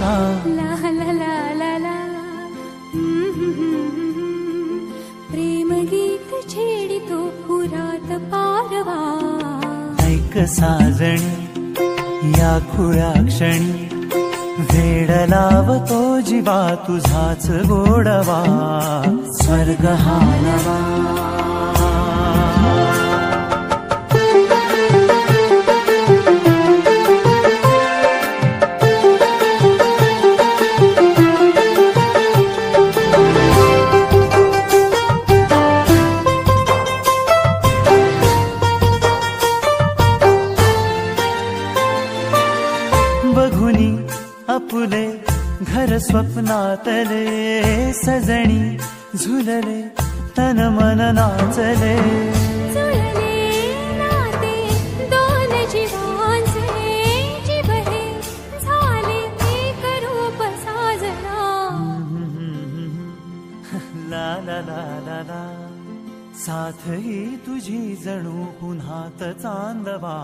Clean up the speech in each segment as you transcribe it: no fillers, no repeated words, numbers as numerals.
ला ला ला ला ला प्रेम गीत छेडितो पुरात पारवा ऐक साजणी या खुळ्या क्षणी वेड लावतो जीवा तुझाच गोडवा स्वर्ग हा नवा बघुनी आपुले घर स्वप्नातले सजणी झुलले तन मन नाचले जुळले नाते दोन जीवांचे जीव हे झाले एक रूप साजना ला ला ला ला ला साथ ही तुझी जणू पुन्हात चांदवा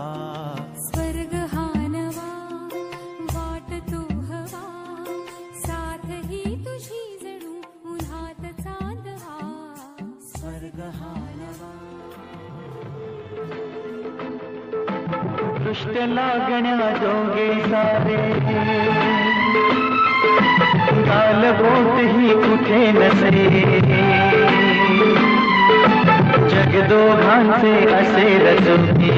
स्वर्ग हा नवा वाट तू हवा साथ ही तुझी जणू उन्हात चांदवा स्वर्ग हा नवा दृष्ट लागण्या जोगे सारे काल बोट ही कुठे नसे जग दोघांचे असे रचुकी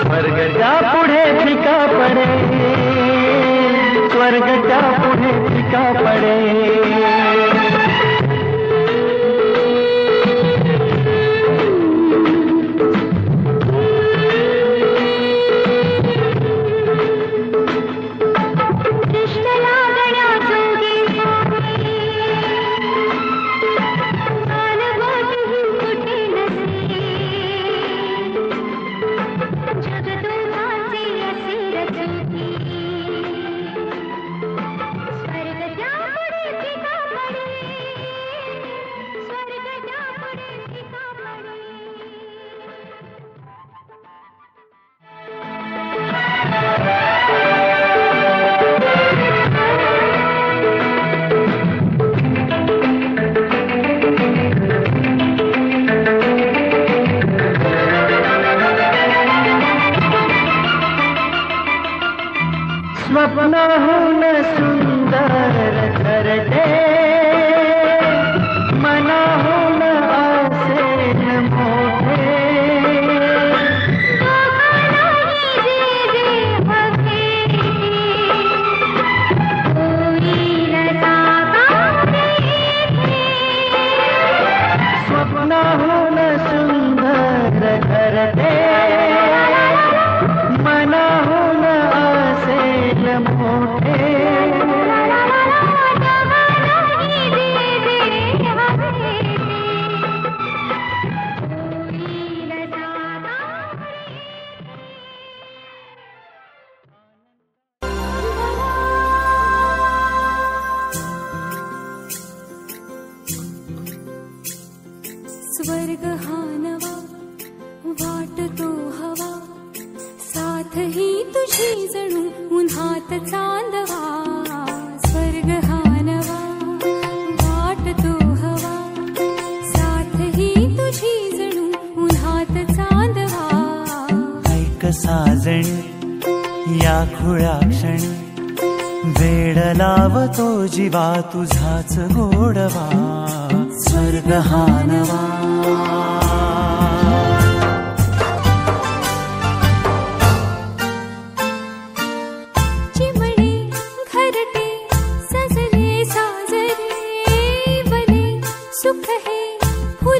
स्वर्गच्या पुढे फिका पडे स्वर्गच्या पुढे फिका पडे स्वप्नाहून सुंदर घरटे मनाहून आसेन मोठे स्वप्नाहून सुंदर घरटे मनाहून आसेन मोठे स्वर्ग हा नवा वाट तो हवा साथ ही तुझी जणू उन्हात चांदवा स्वर्ग हा नवा वाट तो हवा साथ ही तुझी जणू उन्हात चांदवा ऐक साजणी या खुळ्या क्षणी वेड लावतो जीवा तुझाच गोडवा स्वर्ग हा नवा